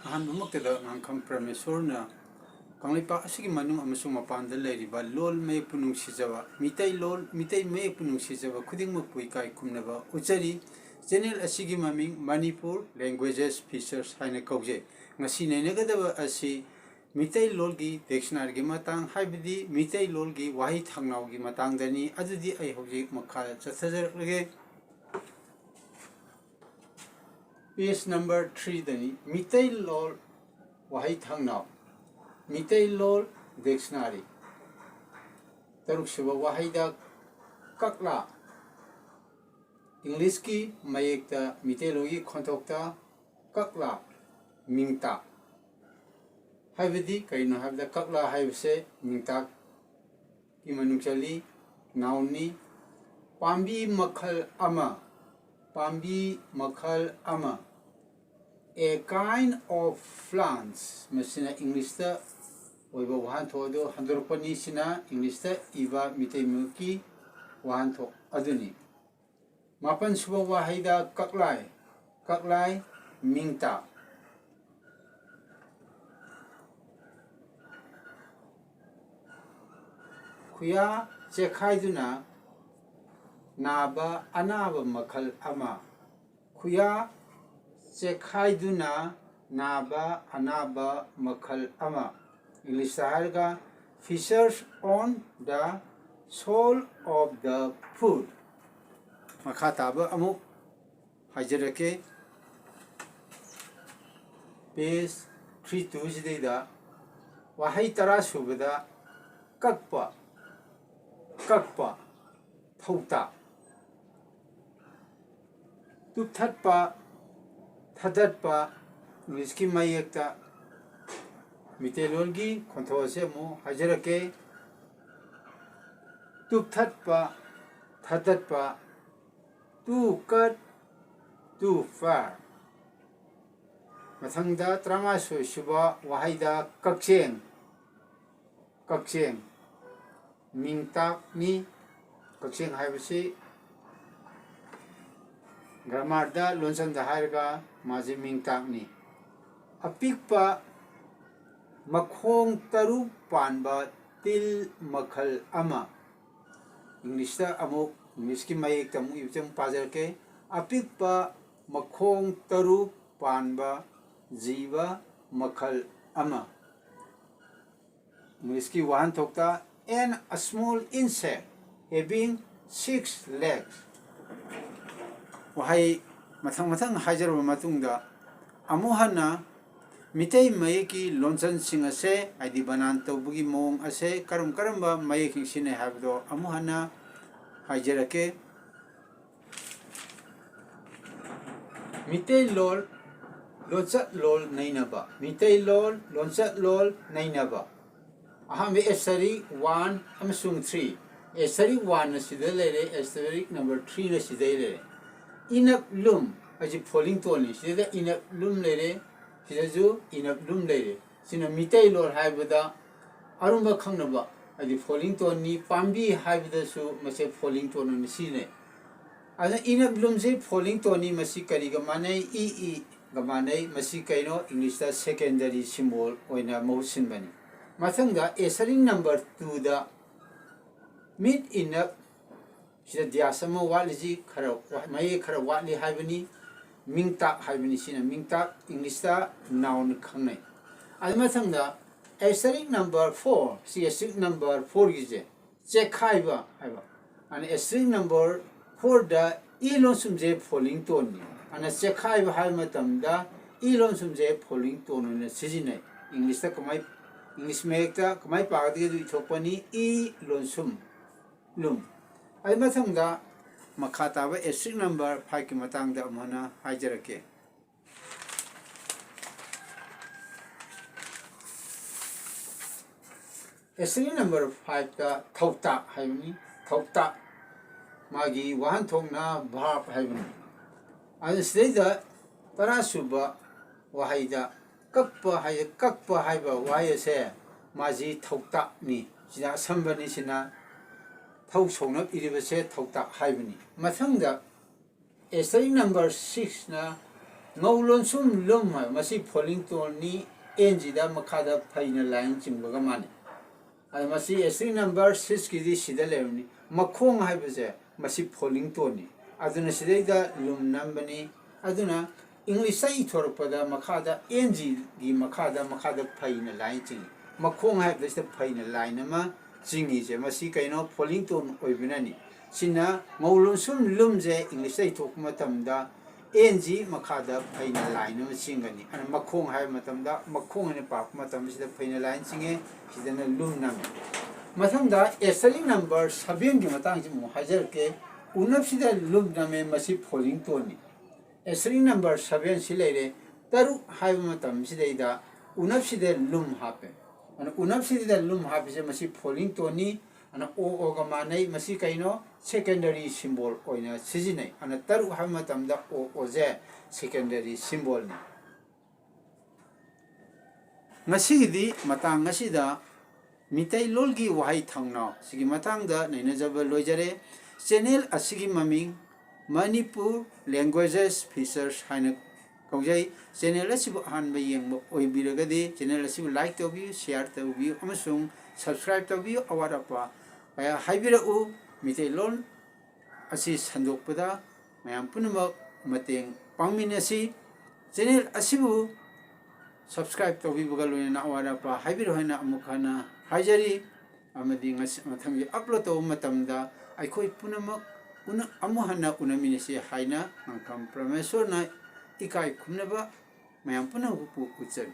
ꯑꯍꯥꯟꯕꯃꯛꯇꯗ ꯉꯥꯡꯈꯪ ꯄ꯭ꯔꯃꯦꯁꯣꯔꯅ ꯀꯪꯂꯩꯄꯥꯛ ꯑꯁꯤꯒꯤ ꯃꯅꯨꯡ ꯑꯃꯁꯨꯡ ꯃꯄꯥꯟꯗ ꯂꯩꯔꯤꯕ ꯂꯣꯜ ꯃꯌꯦꯛꯄꯨ ꯅꯨꯡꯁꯤꯖꯕ ꯃꯤꯇꯩ ꯃꯌꯦꯛꯄꯨ ꯅꯨꯡꯁꯤꯖꯕ ꯈꯨꯗꯤꯡꯃꯛꯄꯨ ꯏꯀꯥꯏ ꯈꯨꯝꯅꯕ ꯎꯠꯆꯔꯤ꯫ ꯆꯦꯅꯦꯜ ꯑꯁꯤꯒꯤ ꯃꯃꯤꯡ ꯃꯅꯤꯄꯨꯔ ꯂꯦꯡꯒ꯭ꯋꯦꯖꯦꯁ ꯐꯤꯆꯔꯁ ꯍꯥꯏꯅ ꯀꯧꯖꯩ꯫ ꯉꯁꯤ ꯅꯩꯅꯒꯗꯕ ꯑꯁꯤ ꯃꯤꯇꯩꯂꯣꯟꯒꯤ ꯗꯤꯛꯁꯅꯥꯔꯤꯒꯤ ꯃꯇꯥꯡ ꯍꯥꯏꯕꯗꯤ ꯃꯤꯇꯩꯂꯣꯟꯒꯤ ꯋꯥꯍꯩ ꯊꯥꯡꯅꯥꯎꯒꯤ ꯃꯇꯥꯡꯗꯅꯤ꯫ ꯑꯗꯨꯗꯤ ꯑꯩ ꯍꯧꯖꯤꯛ ꯃꯈꯥꯗ ꯆꯠꯊꯖꯔꯛꯂꯒꯦ꯫ पेज नंबर 3 दनी मितैलोल वहाई थांगनाव मितैलोल डिक्शनरी तरुकसुब वहाईदा ककला इंग्लिश की मयेकता मितैलोगी खोंथोकता ककला मिंगता हाइबदी कइनो हाइबदा ककला हाइबसे मिंगता की मनुचली नाउनी पांबी मखल अमा पांबी मखल अमा a kind of plants मसिना इंग्लिश ता ओइबा वहान थोदो हंदरपनी सिना इंग्लिश ता इबा मितैमुकी वहान थो अदुनी मापन सुबा वाहिदा ककलाई ककलाई मिंगता खुया चेखाइदुना नाबा अनाबा मखल अमा खुया चेखाइदुना नाबा अनाबा मखल अमा इंग्लिश हारगा features on the soul of the food मखा ताब अमुक हाजरके पेज 32 सिदैदा वहाई तरा सुबदा कक्पा कक्पा थौता तुथटपा थदटपा इंग्लिश की मयेकता मितैलोगी खोंथोसे मु हाजरके तुथटपा थदटपा टू कट टू फार मथंगदा त्रमासो सुबा वहाईदा कक्चेंग कक्चेंग मिंगताकनी कक्चेंग हाइबसे ग्रामर दा लोनसन दा हायरगा माजे मिंगताकनी अपिकपा मखोंग तरु पानबा तिल मखल अमा इंग्लिश दा अमुक इंग्लिश की मयेक तमु इबचम पाजरके अपिकपा मखोंग तरु पानबा जीवा मखल अमा इंग्लिश की वाहन थोकता and a small insect having 6 legs वहाई मथंग मथंग हाजरब मतुंगदा अमुहना मितै मयेकी लोनसन सिंग असे आइदि बनान तौबगी मोंग असे करम करमबा मयेकी सिने हाबदो अमुहना हाजरके मितै लोल लोचत लोल नैनबा मितै लोल लोचत लोल नैनबा अहम एसरी 1 अमसुंग 3 एसरी 1 नसिदा लेरे एसरी नंबर 3 नसिदा लेरे इनक लुम अजी फोलिंग तोनी सिदा इनक लुम लेरे सिदाजु इनक लुम लेरे सिना मितै लोल हाइबदा अरुंबा खंगनबा अजी फोलिंग तोनी पांबी हाइबदासु मसे फोलिंग तोन नसिने अजा इनक लुम से फोलिंग तोनी मसी करिगा माने ई गमाने मसी कइनो इंग्लिश दा सेकेंडरी सिंबल ओइना मौसिनबनी मथंगदा एसरिंग नंबर 2 दा मिट इनक सिदा दियासम वालिजी खरा मये खरा वाली हाइबनी मिंगता हाइबनी सिना मिंगता इंग्लिश दा नाउन खंगनै अज मथंगदा एसरिंग नंबर 4 सी एसरिंग नंबर 4 गिजे चेखाइबा हाइबा अने एसरिंग नंबर 4 दा ई लोनसुमजे फोलिंग तोनी अने चेखाइबा हाइ मतमदा ई लोनसुमजे फोलिंग तोनने सिजिनै इंग्लिश दा कमाई इंग्लिश मेकता कमाई पागदगे दु इथोपनी ई लोनसुम लुम अइ मथंगदा मखाताबा एस्ट्रिक नंबर 5 की मतंगदा अमना हाजरके एस्ट्रिक नंबर 5 दा थौता हाइबनी थौता मागी वाहन थोंगना भाप हाइबनी अज सिदा तरासुबा वहाईदा कक्पा हाइबा वायसे माजी थौता नि सिदा संबनी सिना थौ सोनब इरिबसे थौता हाइबनी मथंगदा एसरी नंबर 6 ना ngau lon sum lum ha masi falling tone ni NG da makada phaina line chingbaga mani ai masi S3 number 6 ki di sida lewni makhong hai base masi falling tone ni aduna sidai da lum nambani aduna English sai thorpada makada NG gi makada phaina line ching makhong hai base phaina line ma chingi je masi kaino falling tone oibinani sina ngau lon sum lum je English sai thok matamda NG makada phaina line ma chingani an makhong hai matamda makhong ne pak matam sida phaina line chinge sidana lum nam mathangda SL number 7 gi matang ji mo hajar ke unap sida lum name masi falling tone ni SL number 7 silere taru hai matam sida ida unap sida lum hape an unap sida lum hape je masi falling tone ni an o ga manai masi kaino secondary symbol oina sijinai ana taru ha matamda o je secondary symbol ni ngasi di matang ngasi da mitai lolgi wahai thangna sigi matang da naina jaba loijare channel asigi maming Manipur languages features haina kaujai channel asibu hanba yengba oibiragadi channel asibu like tobi share tobi amasung subscribe tobi awarapa aya haibira u mitai lol asi sandokpada mayam punama mateng pangminasi channel asibu subscribe to bibuga loina awara pa haibiro haina amukhana haijari amadi ngas mathangi upload to matamda aikoi punama una amuhana unaminisi haina angkam pramesor na ikai khumnaba mayam punagu pu uchan